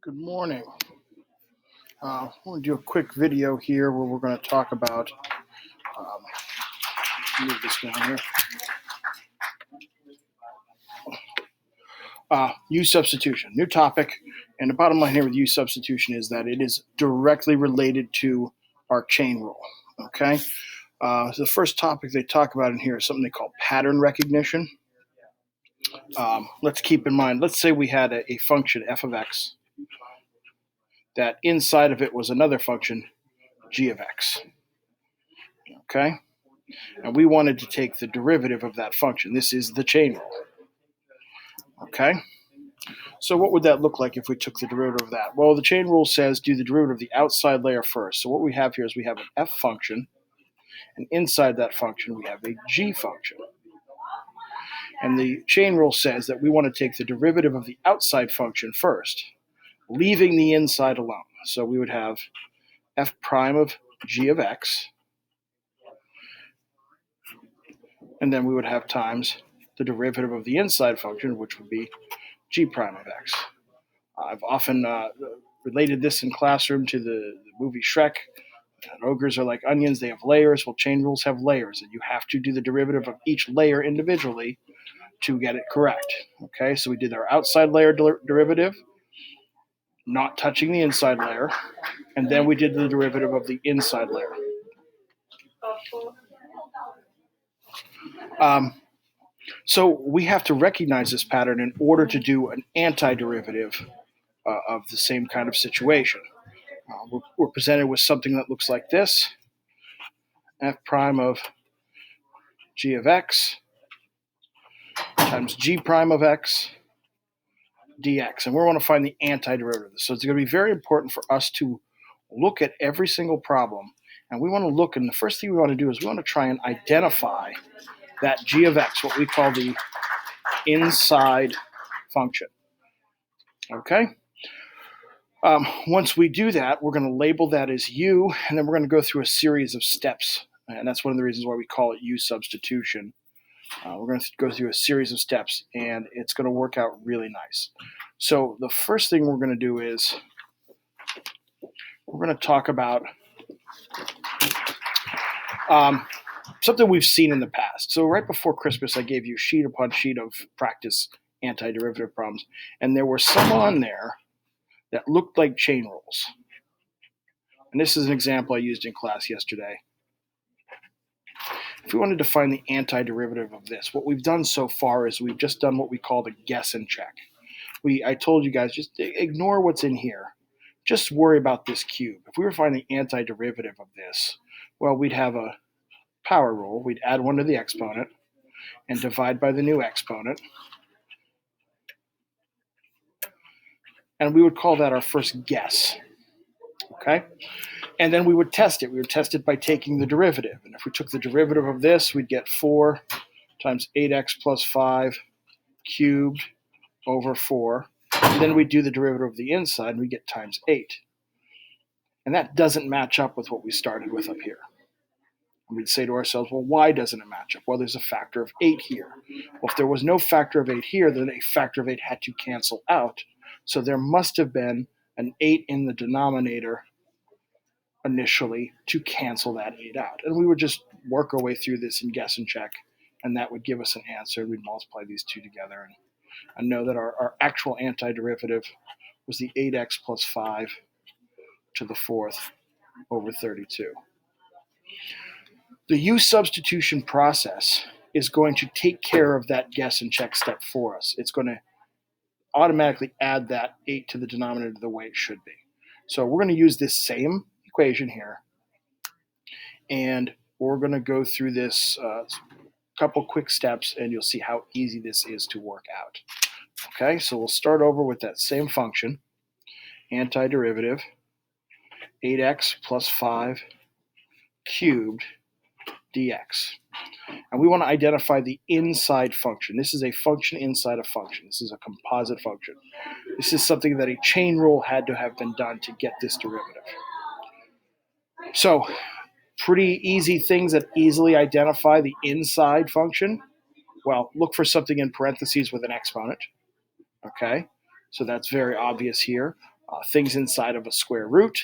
Good morning. I want to do a quick video here where we're going to talk about, move this down here, U substitution, new topic. And the bottom line here with U substitution is that it is directly related to our chain rule. Okay. So the first topic they talk about in here is something they call pattern recognition. Let's keep in mind, let's say we had a function f of x that inside of it was another function g of x. Okay. And we wanted to take the derivative of that function. This is the chain rule. Okay. So what would that look like if we took the derivative of that? Well, the chain rule says do the derivative of the outside layer first. So what we have here is we have an f function, and inside that function we have a g function. And the chain rule says that we want to take the derivative of the outside function first, leaving the inside alone. So we would have f prime of g of x, and then we would have times the derivative of the inside function, which would be g prime of x. I've often related this in classroom to the movie Shrek. Ogres are like onions, they have layers. Well, chain rules have layers, and you have to do the derivative of each layer individually to get it correct. Okay, so we did our outside layer derivative, not touching the inside layer, and then we did the derivative of the inside layer. So we have to recognize this pattern in order to do an antiderivative of the same kind of situation. We're presented with something that looks like this: f prime of g of x times g prime of x dx. And we want to find the antiderivative of this. So it's going to be very important for us to look at every single problem. And we want to look, and the first thing we want to do is we want to try and identify that g of x, what we call the inside function. Okay? Once we do that, we're going to label that as u, and then we're going to go through a series of steps. And that's one of the reasons why we call it U substitution. We're going to go through a series of steps, and it's going to work out really nice. So the first thing we're going to do is we're going to talk about something we've seen in the past. So right before Christmas, I gave you sheet upon sheet of practice antiderivative problems, and there were some on there that looked like chain rules. And this is an example I used in class yesterday. If we wanted to find the antiderivative of this, what we've done so far is we've just done what we call the guess and check. I told you guys, just ignore what's in here. Just worry about this cube. If we were finding the antiderivative of this, well, we'd have a power rule. We'd add 1 to the exponent and divide by the new exponent. And we would call that our first guess. Okay? And then we would test it. We would test it by taking the derivative. And if we took the derivative of this, we'd get 4 times 8x plus 5 cubed over 4. And then we'd do the derivative of the inside, and we get times 8. And that doesn't match up with what we started with up here. And we'd say to ourselves, well, why doesn't it match up? Well, there's a factor of 8 here. Well, if there was no factor of 8 here, then a factor of 8 had to cancel out. So there must have been an 8 in the denominator initially to cancel that 8 out. And we would just work our way through this and guess and check, and that would give us an answer. We'd multiply these two together and know that our actual antiderivative was the 8x plus 5 to the 4th over 32. The U substitution process is going to take care of that guess and check step for us. It's going to automatically add that 8 to the denominator the way it should be. So we're going to use this same equation here, and we're going to go through this couple quick steps, and you'll see how easy this is to work out. Okay, so we'll start over with that same function, antiderivative, 8x plus 5 cubed dx. And we want to identify the inside function. This is a function inside a function. This is a composite function. This is something that a chain rule had to have been done to get this derivative. So, pretty easy things that easily identify the inside function. Well, look for something in parentheses with an exponent. Okay, so that's very obvious here. things inside of a square root.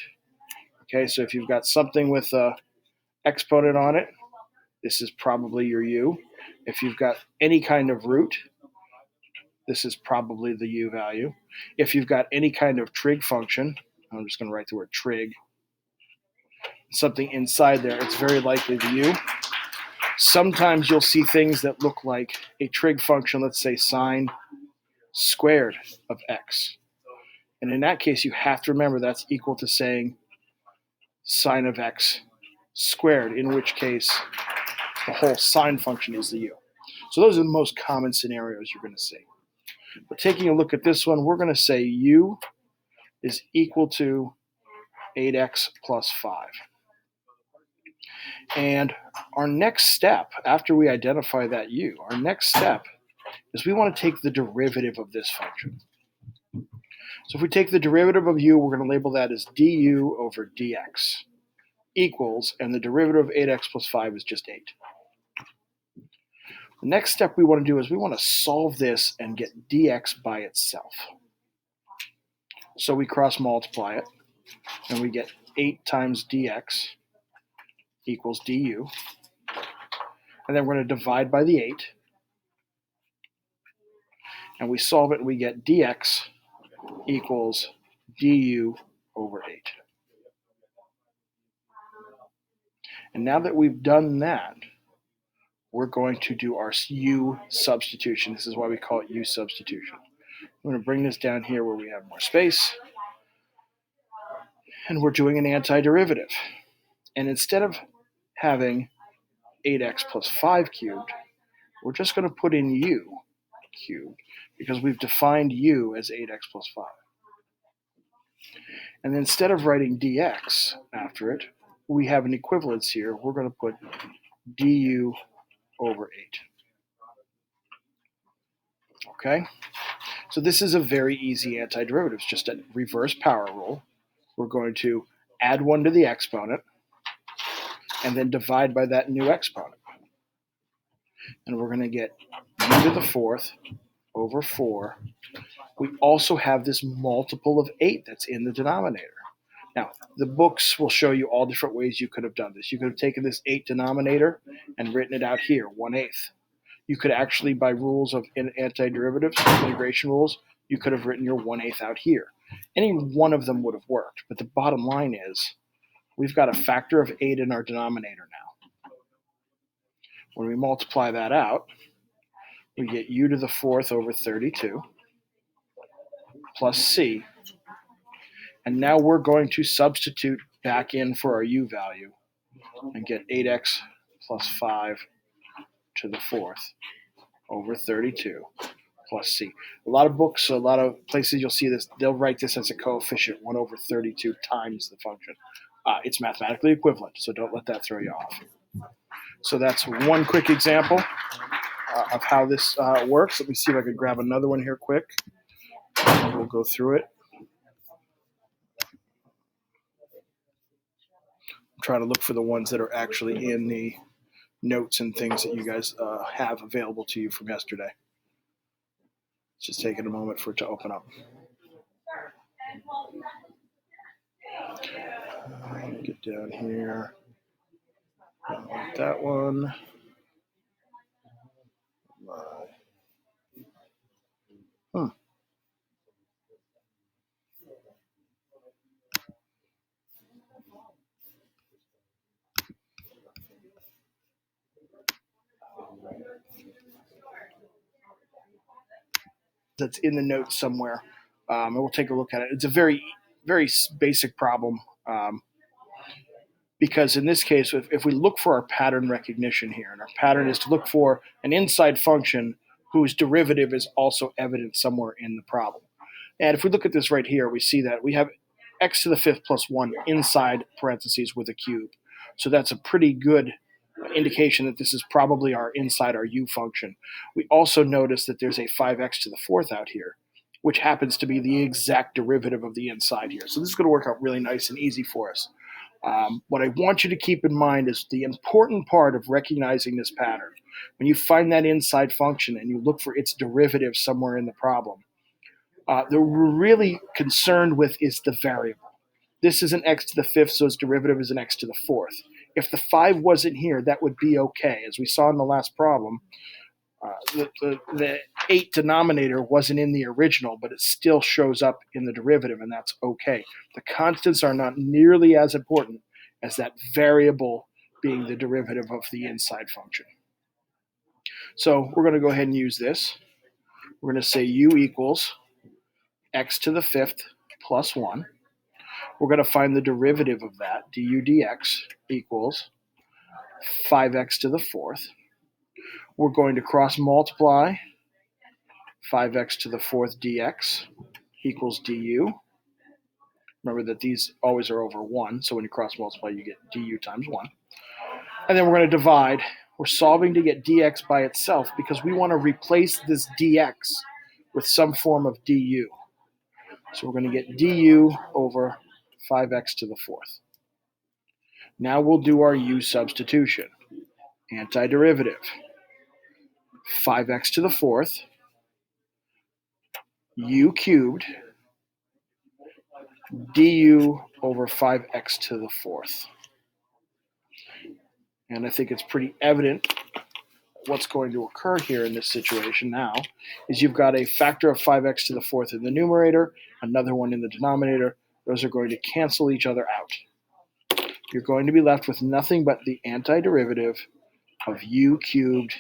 Okay, so if you've got something with a exponent on it, this is probably your u. If you've got any kind of root, this is probably the u value. If you've got any kind of trig function, I'm just going to write the word trig, something inside there, it's very likely the u. Sometimes you'll see things that look like a trig function, let's say sine squared of x. And in that case, you have to remember that's equal to saying sine of x squared, in which case the whole sine function is the u. So those are the most common scenarios you're going to see. But taking a look at this one, we're going to say u is equal to 8x plus 5. And our next step, after we identify that u, our next step is we want to take the derivative of this function. So if we take the derivative of u, we're going to label that as du over dx equals, and the derivative of 8x plus 5 is just 8. The next step we want to do is we want to solve this and get dx by itself. So we cross multiply it, and we get 8 times dx equals du. And then we're going to divide by the 8. And we solve it, and we get dx equals du over 8. And now that we've done that, we're going to do our u substitution. This is why we call it u substitution. I'm going to bring this down here where we have more space. And we're doing an antiderivative. And instead of having 8x plus 5 cubed, we're just going to put in u cubed because we've defined u as 8x plus 5. And then instead of writing dx after it, we have an equivalence here. We're going to put du over 8. Okay? So this is a very easy antiderivative. It's just a reverse power rule. We're going to add 1 to the exponent and then divide by that new exponent. And we're going to get u to the 4th over 4. We also have this multiple of 8 that's in the denominator. Now, the books will show you all different ways you could have done this. You could have taken this 8 denominator and written it out here, 1/8. You could actually, by rules of antiderivatives, integration rules, you could have written your 1/8 out here. Any one of them would have worked. But the bottom line is, we've got a factor of 8 in our denominator now. When we multiply that out, we get u to the 4th over 32 plus c. And now we're going to substitute back in for our u value and get 8x plus 5 to the 4th over 32 plus c. A lot of books, a lot of places you'll see this, they'll write this as a coefficient, 1 over 32 times the function. It's mathematically equivalent, so don't let that throw you off. So that's one quick example of how this works. Let me see if I can grab another one here quick. We'll go through it. I'm trying to look for the ones that are actually in the notes and things that you guys have available to you from yesterday. It's just taking a moment for it to open up. Get down here. Don't like that one. That's in the notes somewhere, and we'll take a look at it. It's a very, very basic problem because in this case, if we look for our pattern recognition here, and our pattern is to look for an inside function whose derivative is also evident somewhere in the problem. And if we look at this right here, we see that we have x to the 5th plus 1 inside parentheses with a cube. So that's a pretty good indication that this is probably inside our u function. We also notice that there's a 5x to the 4th out here, which happens to be the exact derivative of the inside here. So this is going to work out really nice and easy for us. What I want you to keep in mind is the important part of recognizing this pattern. When you find that inside function and you look for its derivative somewhere in the problem, That we're really concerned with is the variable. This is an x to the fifth, so its derivative is an x to the fourth. If the 5 wasn't here, that would be okay. As we saw in the last problem, the 8 denominator wasn't in the original, but it still shows up in the derivative, and that's okay. The constants are not nearly as important as that variable being the derivative of the inside function. So we're going to go ahead and use this. We're going to say u equals x to the fifth plus 1. We're going to find the derivative of that, du dx equals 5x to the fourth. We're going to cross multiply 5x to the fourth dx equals du. Remember that these always are over 1, so when you cross multiply, you get du times 1. And then we're going to divide. We're solving to get dx by itself because we want to replace this dx with some form of du. So we're going to get du over 5x to the fourth. Now we'll do our u substitution. Antiderivative. 5x to the fourth, u cubed, du over 5x to the fourth. And I think it's pretty evident what's going to occur here in this situation now is you've got a factor of 5x to the fourth in the numerator, another one in the denominator. Those are going to cancel each other out. You're going to be left with nothing but the antiderivative of u cubed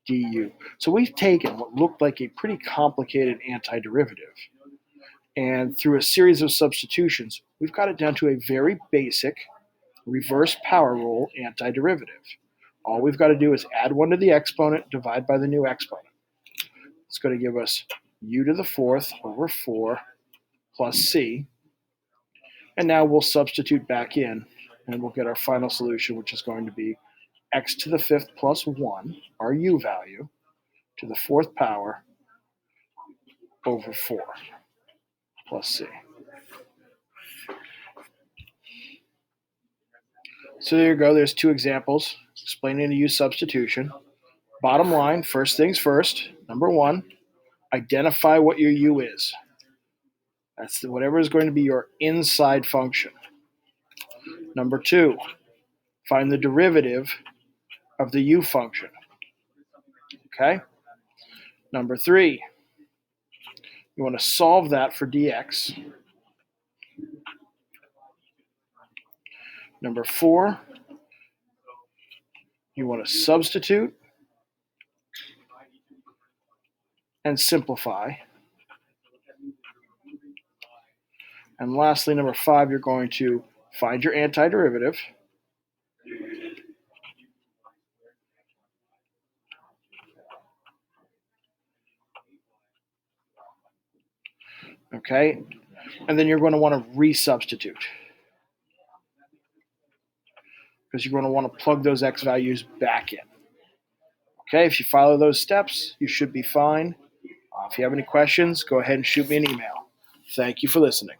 du. So we've taken what looked like a pretty complicated antiderivative, and through a series of substitutions, we've got it down to a very basic reverse power rule antiderivative. All we've got to do is add 1 to the exponent, divide by the new exponent. It's going to give us u to the fourth over 4 plus c. And now we'll substitute back in, and we'll get our final solution, which is going to be x to the fifth plus 1, our u value, to the fourth power over 4 plus c. So there you go. There's 2 examples explaining the u substitution. Bottom line, first things first. Number 1, identify what your u is. That's whatever is going to be your inside function. Number 2, find the derivative of the u function. Okay? Number 3, you want to solve that for dx. Number 4, you want to substitute and simplify. And lastly, number 5, you're going to find your antiderivative. Okay? And then you're going to want to resubstitute, because you're going to want to plug those x values back in. Okay, if you follow those steps, you should be fine. If you have any questions, go ahead and shoot me an email. Thank you for listening.